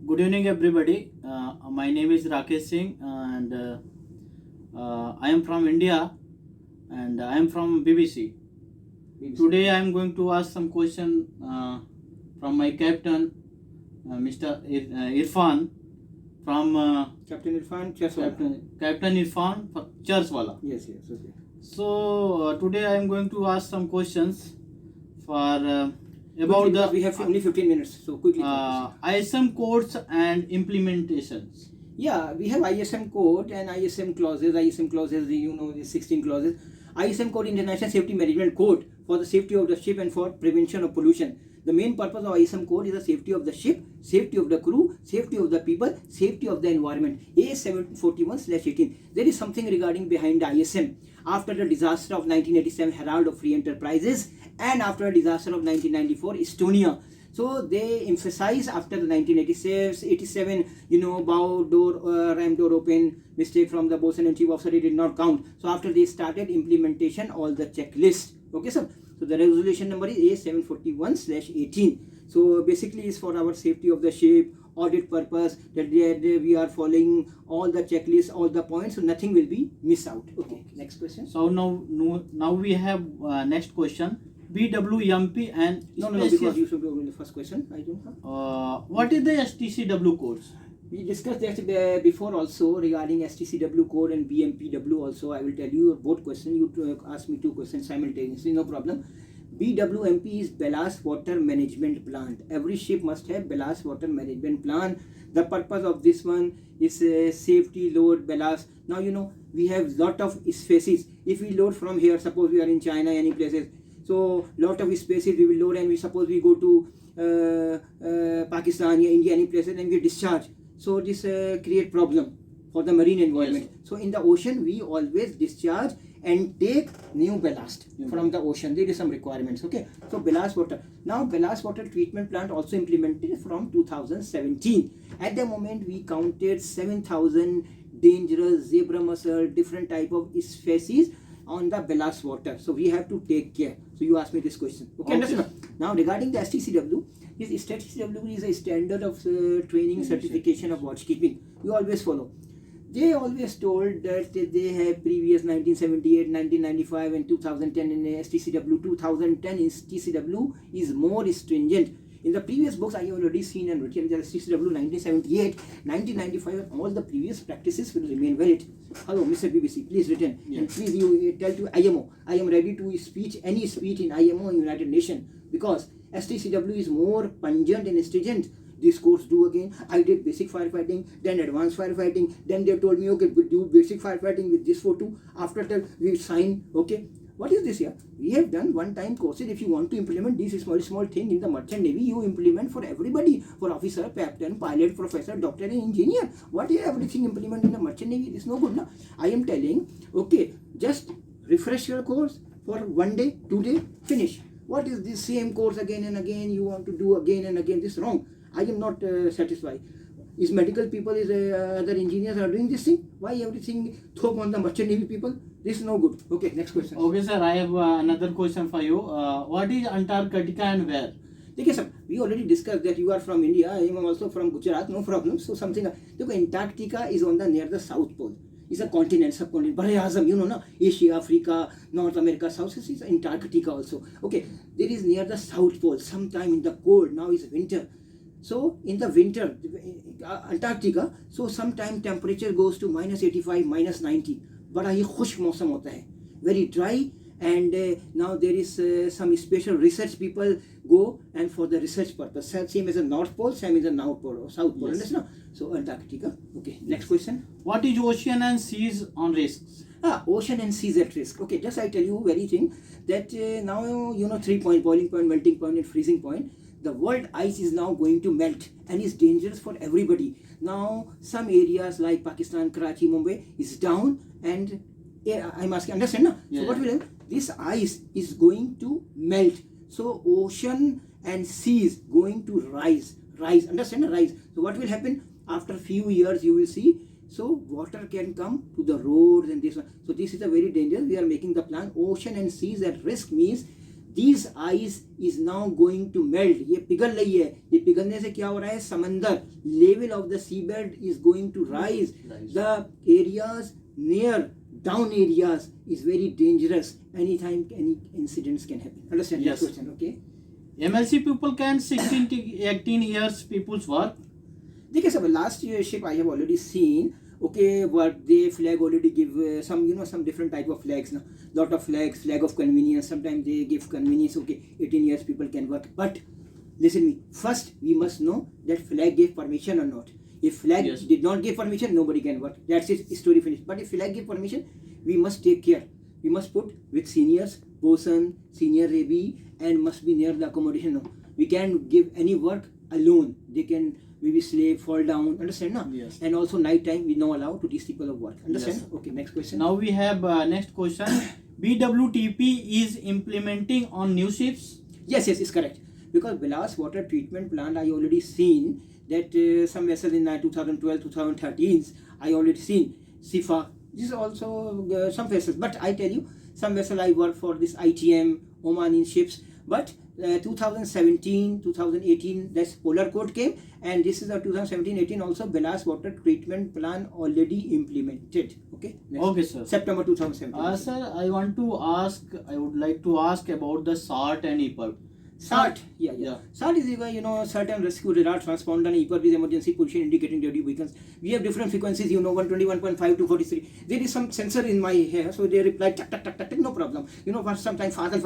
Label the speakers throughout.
Speaker 1: Good evening, everybody. My name is Rakesh Singh, and I am from India, and I am from BBC. Today, I am going to ask some question from my captain, Mr. Irfan, from
Speaker 2: Captain Irfan Chaswala.
Speaker 1: Captain Irfan Charswala.
Speaker 2: Yes, okay.
Speaker 1: So today, I am going to ask some questions for about
Speaker 2: Quickly, we
Speaker 1: the
Speaker 2: have only 15 minutes, so quickly.
Speaker 1: ISM codes and implementations.
Speaker 2: Yeah, we have ISM code and ISM clauses. ISM clauses, the 16 clauses. ISM code, International Safety Management Code, for the safety of the ship and for prevention of pollution. The main purpose of ISM code is the safety of the ship, safety of the crew, safety of the people, safety of the environment. A741/18. There is something regarding behind the ISM. After the disaster of 1987, Herald of Free Enterprises, and after the disaster of 1994, Estonia. So they emphasize after the 1987, bow door, ram door open, mistake from the bosun and chief officer, it did not count. So after they started implementation, all the checklist. Okay, sir. So the resolution number is A741/18. So basically is for our safety of the ship, audit purpose, that we are following all the checklists, all the points, so nothing will be missed out. Okay, next question.
Speaker 1: So now we have next question. BWMP and
Speaker 2: No, because you should go in the first question. I don't have.
Speaker 1: What is the STCW codes?
Speaker 2: We discussed that before also regarding STCW code and BMPW also. I will tell you both questions. You ask me two questions simultaneously, no problem. BWMP is Ballast Water Management Plant. Every ship must have Ballast Water Management Plan. The purpose of this one is safety, load, ballast. Now we have lot of spaces. If we load from here, suppose we are in China, any places, so lot of spaces we will load, and we suppose we go to Pakistan, India, any places, and we discharge. So this create problem for the marine environment. Yes. So in the ocean, we always discharge and take new ballast from the ocean. There is some requirements. Okay. So ballast water. Now ballast water treatment plant also implemented from 2017. At the moment, we counted 7,000 dangerous zebra mussel, different type of species on the ballast water. So we have to take care. So you asked me this question. Okay, understand? Now regarding the STCW, STCW is a standard of training certification of watchkeeping. You always follow. They always told that they have previous 1978, 1995 and 2010 in STCW. 2010 in STCW is more stringent. In the previous books, I have already seen and written that STCW 1978, 1995, and all the previous practices will remain valid. Hello, Mr. BBC, please return. Yes. And please you tell to IMO, I am ready to speech any speech in IMO and United Nations, because STCW is more pungent and stringent. This course do again. I did basic firefighting, then advanced firefighting. Then they told me, okay, do basic firefighting with this photo. After that, we sign. Okay. What is this here? We have done one-time courses. If you want to implement this small thing in the merchant navy, you implement for everybody, for officer, captain, pilot, professor, doctor, and engineer. What is everything implement in the merchant navy? It's no good. No? I am telling, okay, just refresh your course for 1 day, 2 day, finish. What is this same course again and again? You want to do again and again? This is wrong. I am not satisfied. Is medical people, is other engineers are doing this thing? Why everything throw on the merchant navy people? This is no good. Okay, next question.
Speaker 1: Okay, sir. I have another question for you. What is Antarctica and where?
Speaker 2: Okay, sir. We already discussed that you are from India. I am also from Gujarat. No problem. So something. Look, Antarctica is on the near the South Pole. It's a continent, subcontinent. Bara-e-Azam, na? Asia, Africa, North America, South. This is Antarctica also. Okay, there is near the South Pole. Sometime in the cold. Now is winter. So in the winter, Antarctica, so sometime temperature goes to -85, -90. बड़ा ही खुश्क मौसम होता है, very dry, and now there is some special research people go and for the research purpose. Same as the North Pole, same as the South Pole. Yes. Understand? So Antarctica. Okay, next question.
Speaker 1: What is ocean and seas on risks?
Speaker 2: Ocean and seas at risk. Okay, just I tell you very thing that now 3 point, boiling point, melting point, and freezing point. The world ice is now going to melt and is dangerous for everybody. Now some areas like Pakistan, Karachi, Mumbai is down, and I'm asking, understand now? Yeah. So what will happen? This ice is going to melt. So ocean and seas going to rise, understand? Rise. So what will happen? After few years you will see, so water can come to the roads and this one. So this is a very dangerous. We are making the plan. Ocean and seas at risk means these ice is now going to melt. ये पिघल रही है. ये पिघलने से क्या हो रहा है? समंदर, level of the seabed is going to rise. The areas near down areas is very dangerous. Anytime any incidents can happen. Understand?
Speaker 1: Yes.
Speaker 2: Next question. Okay.
Speaker 1: MLC people can 16 to 18 years people's work.
Speaker 2: देखिए सब last year ship I have already seen. Okay, what they flag already give some, you know, some different type of flags now. Lot of flags, flag of convenience. Sometimes they give convenience. Okay, 18 years people can work. But listen me. First, we must know that flag gave permission or not. If flag
Speaker 1: Yes.
Speaker 2: did not give permission, nobody can work. That's it. Story finished. But if flag give permission, we must take care. We must put with seniors, bosun, senior Rabi, and must be near the accommodation. No, we can give any work alone. They can maybe slave, fall down. Understand? No?
Speaker 1: Yes.
Speaker 2: And also night time we not allow to these people of work. Understand?
Speaker 1: Yes.
Speaker 2: Okay, next question.
Speaker 1: Now we have next question. BWTP is implementing on new ships.
Speaker 2: Yes, it's correct. Because Belas water treatment plant, I already seen that some vessels in 2012, 2013, I already seen SIFA. This is also some vessels. But I tell you, some vessel I work for this ITM, Omani ships. But 2017, 2018, that's polar code came, and this is the 2017-18 also Belas water treatment plan already implemented. Okay. Next.
Speaker 1: Okay, sir.
Speaker 2: September 2017.
Speaker 1: Sir, I would like to ask about the SART and EPIRB.
Speaker 2: SART, yeah. SART is, you know, certain rescue radar transponder, and EPIRB is emergency position indicating radio beacons. We have different frequencies, you know, 121.5 to 43. There is some sensor in my hair, so they reply, tak, tak, tak, tak, tak, no problem. You know, for sometimes father, no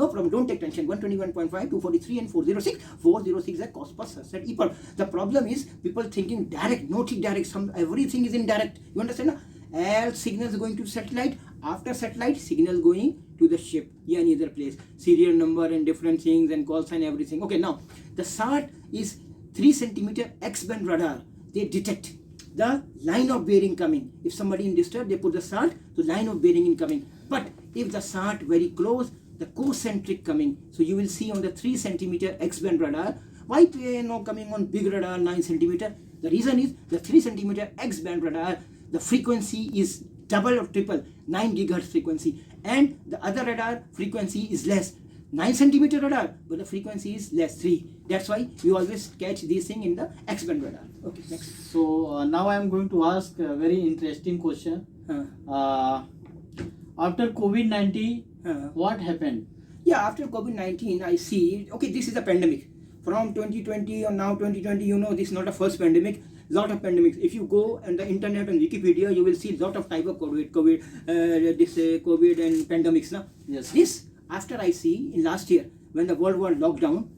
Speaker 2: problem, don't take tension. 121.5 to 43 and 406. 406 is a cost per sunset EPIRB. The problem is people thinking direct, no direct, everything is indirect. You understand? No? All signals going to satellite. After satellite, signal going to the ship, any other place, serial number and different things and call sign, everything. Okay, now the SART is 3 centimeter X-band radar. They detect the line of bearing coming. If somebody in disturbed, they put the SART, the line of bearing incoming. But if the SART very close, the concentric coming. So you will see on the 3 centimeter X-band radar. Why coming on big radar 9 centimeter? The reason is the 3 centimeter X-band radar, the frequency is double or triple, 9 gigahertz frequency, and the other radar frequency is less, 9 centimeter radar, but the frequency is less, 3. That's why you always catch this thing in the X-band radar. Okay, next.
Speaker 1: So now I am going to ask a very interesting question. After COVID-19, what happened?
Speaker 2: Yeah, after COVID-19, I see, okay, this is a pandemic. From 2020 or now 2020, you know, this is not a first pandemic. Lot of pandemics. If you go on the internet and Wikipedia, you will see lot of type of COVID and pandemics. Na?
Speaker 1: Yes.
Speaker 2: This, after I see in last year, when the world was locked down,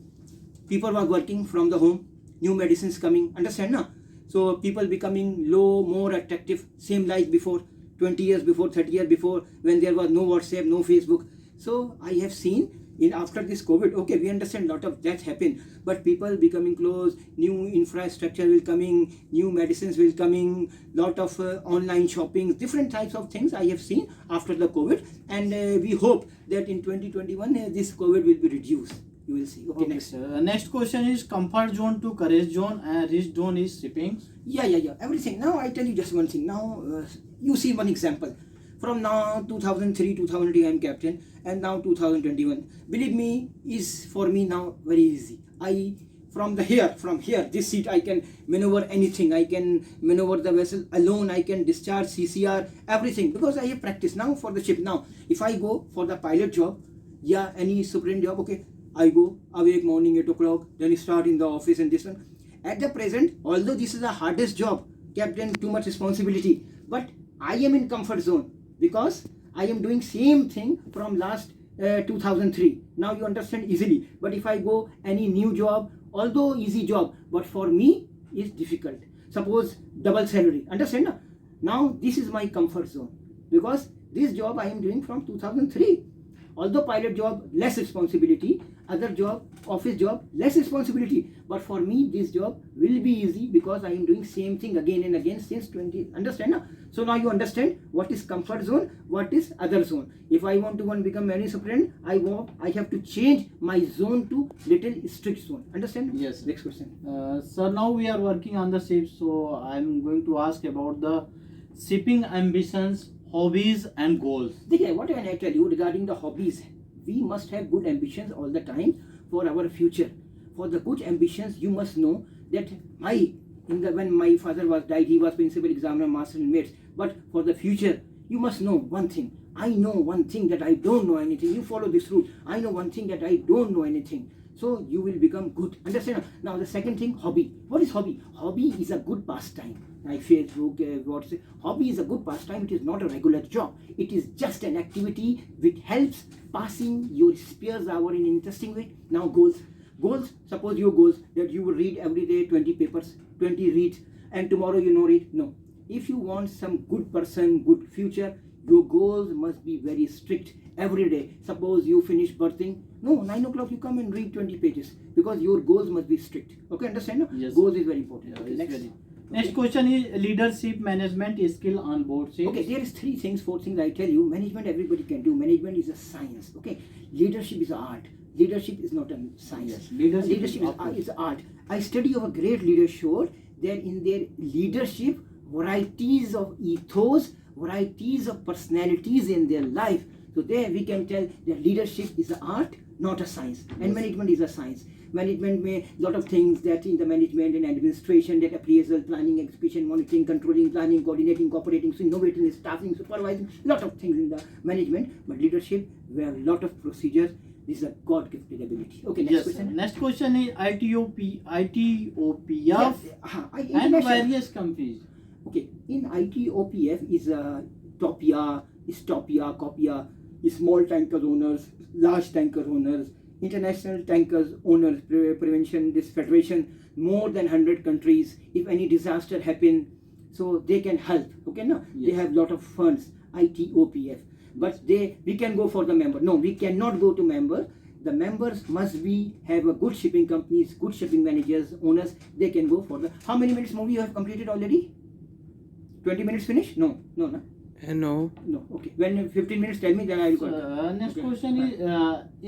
Speaker 2: people were working from the home, new medicines coming, understand? Na? So people becoming low, more attractive, same like before, 20 years before, 30 years before, when there was no WhatsApp, no Facebook. So I have seen in after this COVID, okay, we understand lot of that happen, but people becoming close, new infrastructure will coming, new medicines will coming, lot of online shopping, different types of things I have seen after the COVID, and we hope that in 2021 this COVID will be reduced. You will see. Okay, next.
Speaker 1: Next question is comfort zone to courage zone and risk zone is shipping.
Speaker 2: Yeah. Everything. Now I tell you just one thing. Now you see one example. From now 2003, 2003 I am captain, and now 2021. Believe me, is for me now very easy. From here, this seat I can maneuver anything. I can maneuver the vessel alone. I can discharge CCR, everything, because I have practice now for the ship. Now, if I go for the pilot job, any superintendent job, okay, I go awake morning 8 o'clock, then start in the office and this one. At the present, although this is the hardest job, captain, too much responsibility, but I am in comfort zone. Because I am doing same thing from last 2003. Now you understand easily. But if I go any new job, although easy job, but for me is difficult. Suppose double salary. Understand? No? Now this is my comfort zone. Because this job I am doing from 2003. Although pilot job, less responsibility. Other job, office job, less responsibility. But for me, this job will be easy because I am doing same thing again and again since 20. Understand? No? So now you understand what is comfort zone, what is other zone. If I want to become marine superintendent, I have to change my zone to little strict zone. Understand?
Speaker 1: Yes.
Speaker 2: Next question.
Speaker 1: Sir, now we are working on the ship, so I am going to ask about the shipping ambitions hobbies and goals.
Speaker 2: देखिए, what can I tell you regarding the hobbies? We must have good ambitions all the time for our future. For the good ambitions, you must know that when my father was died, he was principal examiner, master in maths. But for the future, you must know one thing. I know one thing that I don't know anything. You follow this route. I know one thing that I don't know anything. So you will become good. Understand? Now the second thing, hobby. What is hobby? Hobby is a good pastime. Like Facebook, WhatsApp. Hobby is a good pastime. It is not a regular job. It is just an activity which helps passing your spare hour in an interesting way. Now goals. Goals, suppose your goals that you will read every day 20 papers, 20 reads, and tomorrow you know read. No. If you want some good person, good future, your goals must be very strict every day. Suppose you finish birthing, no, 9 o'clock you come and read 20 pages because your goals must be strict. Okay, understand? No?
Speaker 1: Yes.
Speaker 2: Goals is very important.
Speaker 1: Yeah,
Speaker 2: Okay,
Speaker 1: it's
Speaker 2: next.
Speaker 1: very- Next question is leadership management skill on board seats.
Speaker 2: Okay, there is 3 things, 4 things I tell you. Management everybody can do. Management is a science. Okay, leadership is art. Leadership is not a science.
Speaker 1: Yes, leadership is
Speaker 2: is art. I study of a great leader showed that in their leadership, varieties of ethos, varieties of personalities in their life. So there we can tell that leadership is an art, not a science, and management is a science. Management may lot of things that in the management and administration, that appraisal, planning, execution, monitoring, controlling, planning, coordinating, cooperating, so innovating, staffing, supervising, lot of things in the management. But leadership, we have lot of procedures. This is a God-gifted ability. Okay, next
Speaker 1: Yes.
Speaker 2: question.
Speaker 1: Next question is ITOPF
Speaker 2: Yeah,
Speaker 1: and
Speaker 2: international-
Speaker 1: various companies.
Speaker 2: Okay, in ITOPF is Topia, Stopia, Copia, small tanker owners, large tanker owners, international tankers owners, prevention, this federation, more than 100 countries. If any disaster happen, so they can help. Okay, no, they
Speaker 1: Yes.
Speaker 2: have lot of funds. ITOPF, but we can go for the member. No, we cannot go to member. The members must have a good shipping companies, good shipping managers, owners. They can go for the. How many minutes movie you have completed already? 20 minutes finished? No.
Speaker 3: No.
Speaker 2: No. Okay. When 15 minutes, tell me, then I will go.
Speaker 1: Next
Speaker 2: Okay.
Speaker 1: question is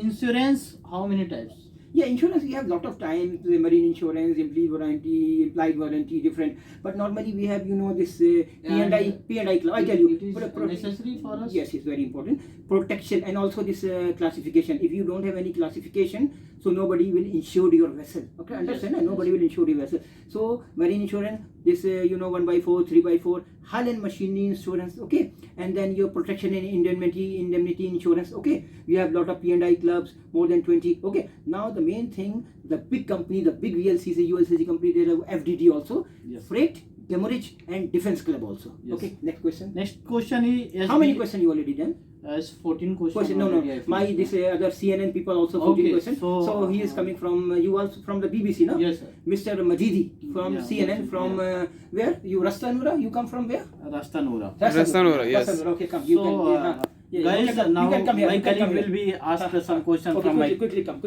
Speaker 1: insurance. How many types?
Speaker 2: Yeah, insurance, we have lot of time. The marine insurance, implied warranty, different. But normally we have, this P&I club. I tell you.
Speaker 1: It is
Speaker 2: but a
Speaker 1: necessary for us.
Speaker 2: Yes, it's very important. Protection and also this classification. If you don't have any classification, so nobody will insure your vessel. Okay, understand?
Speaker 1: Yes,
Speaker 2: Nobody will insure your vessel. So marine insurance, this 1x4, 3x4, hull and machinery insurance. Okay, and then your protection and indemnity insurance. Okay, we have lot of P&I clubs, more than 20. Okay, now the main thing, the big company, the big VLCC, ULCC company, they have FDD also,
Speaker 1: Yes.
Speaker 2: freight, demurrage, and defense club also.
Speaker 1: Yes.
Speaker 2: Okay, next question.
Speaker 1: Next question is
Speaker 2: How many questions you already done?
Speaker 1: Is 14 questions.
Speaker 2: No.
Speaker 1: already I
Speaker 2: My
Speaker 1: finished.
Speaker 2: this other CNN people also 14
Speaker 1: Okay,
Speaker 2: questions.
Speaker 1: so,
Speaker 2: He is coming from you also from the BBC, no?
Speaker 1: Yes, sir.
Speaker 2: Mr. Majidi from
Speaker 1: Yeah,
Speaker 2: CNN.
Speaker 1: Majidi,
Speaker 2: From where? You Rastanura? You come from where?
Speaker 1: Rastanura.
Speaker 3: Rastanura, yes.
Speaker 2: Rastanura. Okay, come. You
Speaker 1: So,
Speaker 2: can. Yeah,
Speaker 1: guys,
Speaker 2: you can come.
Speaker 1: now
Speaker 2: You can come here.
Speaker 1: my
Speaker 2: You can come
Speaker 1: colleague
Speaker 2: here.
Speaker 1: will be asked some questions
Speaker 2: Okay,
Speaker 1: from my
Speaker 2: quickly come.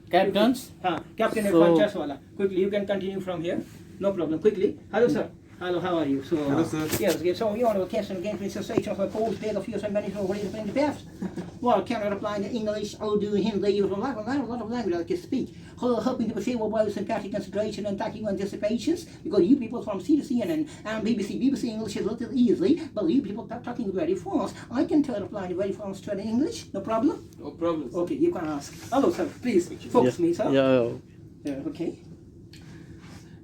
Speaker 1: captains.
Speaker 2: Captain
Speaker 1: So-
Speaker 2: Advanchas wala. Quickly, you can continue from here. No problem. Quickly. Hello, sir. Hello, how are you? So,
Speaker 3: Hello, sir.
Speaker 2: Yes, so you are a captain against the association of cold bed of years and many for what is in the past. Well, can I reply in English, Urdu, Hindi, a lot of language I can speak. Helping to perceive about sympathetic consideration and tacking anticipations, because you people from CNN and BBC English is a little easy, but you people are talking very fast. I can reply very fast to English, no problem?
Speaker 3: No problem.
Speaker 2: Okay, you can ask. Hello, sir, please, focus me, sir.
Speaker 3: Yeah.
Speaker 2: Okay.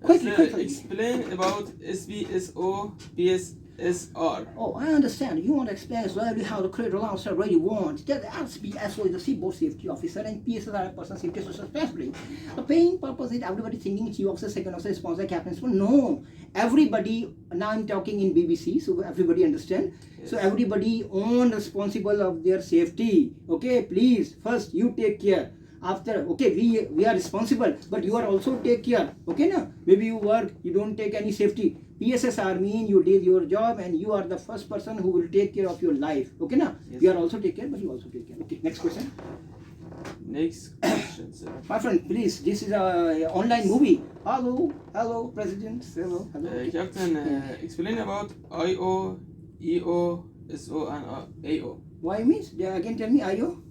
Speaker 2: Quickly.
Speaker 3: Explain about SVSO PSSR.
Speaker 2: Oh, I understand. You want to explain slowly how the credit officer really wants. That SVSO is the seaboard safety officer and PSSR is person safety officer especially. The paying purpose is everybody thinking chief officer, second officer, sponsor, captain. But no, everybody, now I'm talking in BBC, so everybody understand.
Speaker 3: Yes.
Speaker 2: So everybody own responsible of their safety. Okay, please, first you take care. After, okay, we are responsible, but you are also take care. Okay, now maybe you work, you don't take any safety. PSSR mean you did your job and you are the first person who will take care of your life. Okay, now
Speaker 3: Yes.
Speaker 2: you are also take care, but you also take care. Okay, next question.
Speaker 3: Next question, sir.
Speaker 2: My friend, please, this is a online movie. Hello, President. Hello. Okay.
Speaker 3: Captain, explain about IO, EO, SO, and AO.
Speaker 2: Why means? Again, tell me, IO.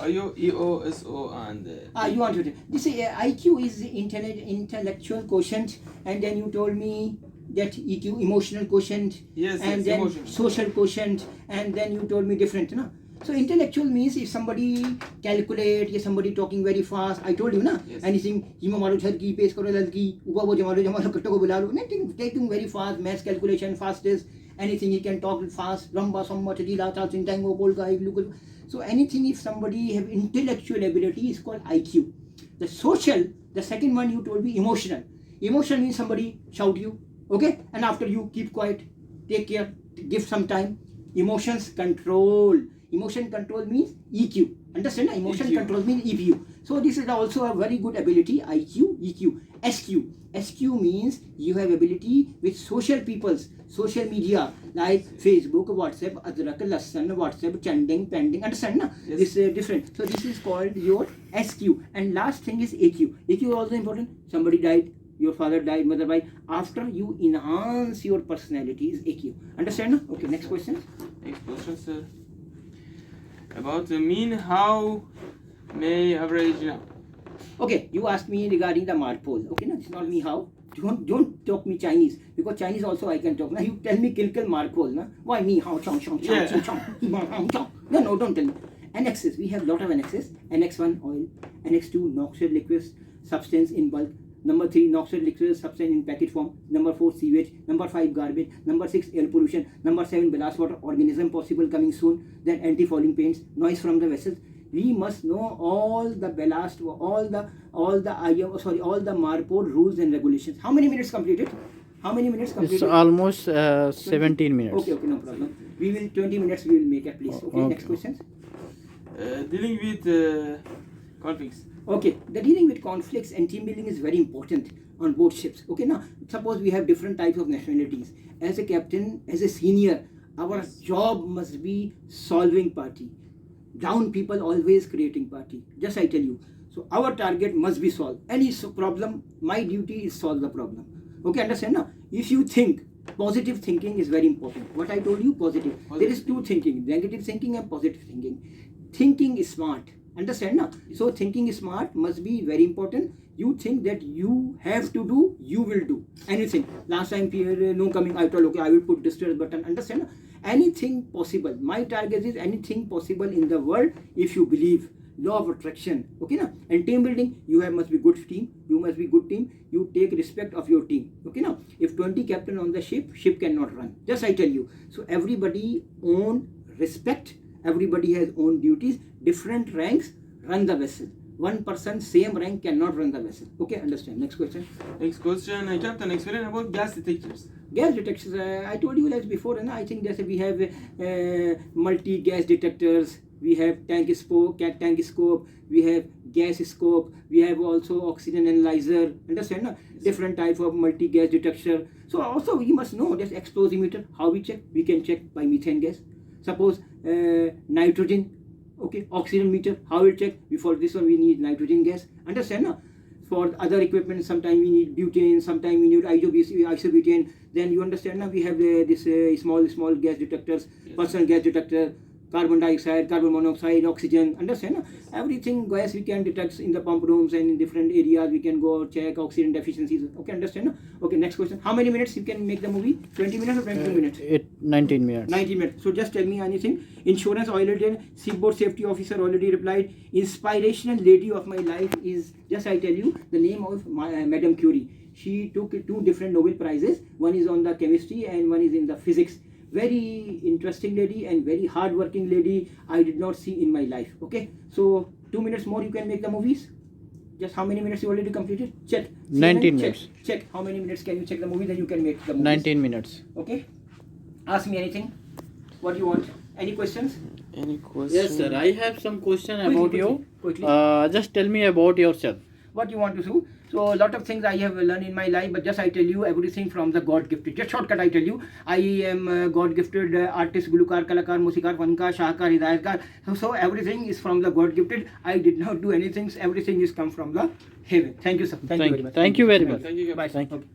Speaker 3: IO, EO, SO, and
Speaker 2: You want to this IQ is intellectual quotient, and then you told me that EQ, emotional quotient,
Speaker 3: Yes,
Speaker 2: and
Speaker 3: yes,
Speaker 2: then
Speaker 3: emotion.
Speaker 2: social quotient, and then you told me different, na? So intellectual means if somebody calculate, or somebody talking very fast, I told you, na?
Speaker 3: Yes.
Speaker 2: Anything, you maro jhadki, pace karo ladki, uba wo jamaro katto ko bula lo, anything taking very fast, maths calculation, fastest, anything he can talk fast, lamba, somma, chadila, chalchin, tango, polka, iglu. So anything if somebody have intellectual ability is called IQ. The social, the second one you told me emotional. Emotional means somebody shout you, okay, and after you keep quiet, take care, give some time. Emotions control. Emotion control means EQ. Understand? Emotion
Speaker 3: EQ.
Speaker 2: control means EQ. So this is also a very good ability. IQ, EQ, SQ. SQ means you have ability with social peoples, social media like Facebook, WhatsApp, Adrak, Lassan, WhatsApp, Chanding, Pending. Understand? Na?
Speaker 3: Yes.
Speaker 2: This is different. So this is called your SQ. And last thing is AQ. AQ is also important. Somebody died. Your father died, mother died. After you enhance your personality is AQ. Understand? Na? Okay, next question.
Speaker 3: Next question, sir. About the mean, how may average now?
Speaker 2: Okay, you asked me regarding the Marpol. Okay, no, it's not me how. Don't talk me Chinese, because Chinese also I can talk. Now you tell me Kilkil Marpol, na? Why me how chong chong chong
Speaker 3: Yeah.
Speaker 2: chong chong chong? No, don't tell me. Annexes, we have lot of annexes. Annex 1 oil, Annex 2 noxious liquids, substance in bulk. Number 3 noxious liquids, substance in packet form. Number 4 sewage. Number 5 garbage. Number 6 air pollution. Number 7 ballast water, organism possible coming soon. Then anti-fouling paints, noise from the vessels. We must know all the ballast, all the Marpol rules and regulations. How many minutes completed? How many minutes completed?
Speaker 1: It's almost 17 minutes.
Speaker 2: Okay, no problem. We will 20 minutes. We will make it, please. Okay, next question.
Speaker 3: Dealing with conflicts.
Speaker 2: Okay, the dealing with conflicts and team building is very important on both ships. Okay, now suppose we have different types of nationalities. As a captain, as a senior, our job must be solving party. Down people always creating party. Just I tell you. So our target must be solved. Any problem, my duty is solve the problem. Okay, understand now? If you think, positive thinking is very important. What I told you, positive. There is two thinking, negative thinking and positive thinking. Thinking is smart. Understand now? So thinking is smart must be very important. You think that you have to do, you will do anything. Last time no coming, I told okay, I will put distress button. Understand? Anything possible. My target is anything possible in the world if you believe. Law of attraction. Okay now? And team building, you have must be good team. You must be good team. You take respect of your team. Okay now? If 20 captain on the ship cannot run. Just I tell you. So everybody own respect. Everybody has own duties. Different ranks run the vessel. One person same rank cannot run the vessel. Okay, understand. Next question.
Speaker 3: Next question, Captain, explain about gas detectors.
Speaker 2: Gas detectors. I told you like before, and I think that we have multi gas detectors. We have tank scope. We have gas scope. We have also oxygen analyzer. Understand? No? Different type of multi gas detector. So also we must know that explosimeter. How we check? We can check by methane gas. Suppose nitrogen. Okay, oxygen meter. How we check? Before this one we need nitrogen gas. Understand? No? For other equipment, sometimes we need butane, sometimes we need isobutane. Then you understand now we have this small gas detectors, personal gas detector, carbon dioxide, carbon monoxide, oxygen. Understand? No? Everything gas we can detect in the pump rooms and in different areas. We can go check oxygen deficiencies. Okay, understand? No? Okay, next question. How many minutes you can make the movie? 20 minutes or 22 minutes?
Speaker 1: 19 minutes.
Speaker 2: 19 minutes. So just tell me anything. Insurance already, seaboard safety officer already replied. Inspirational lady of my life is, just I tell you, the name of Madame Curie. She took 2 different Nobel Prizes. One is on the chemistry and one is in the physics. Very interesting lady and very hard-working lady I did not see in my life. Okay, so 2 minutes more you can make the movies. Just how many minutes you already completed? Check.
Speaker 1: 19 minutes.
Speaker 2: Check how many minutes can you check the movie, then you can make the movies.
Speaker 1: 19 minutes.
Speaker 2: Okay. Ask me anything. What you want? Any questions?
Speaker 3: Any question?
Speaker 1: Yes, sir. I have some question about you.
Speaker 2: Quickly.
Speaker 1: Just tell me about yourself.
Speaker 2: What you want to do? So a lot of things I have learned in my life, but just I tell you everything from the God gifted. Just shortcut I tell you, I am God gifted artist, gulukar, kalakar, musikar, fankar, shahkar, hidayatkar. So everything is from the God gifted. I did not do anything. Everything is come from the heaven. Thank you, sir. Thank you very much.
Speaker 1: Thank you very much.
Speaker 3: Thank you,
Speaker 2: Bye.
Speaker 3: Captain.
Speaker 2: Sir. Okay.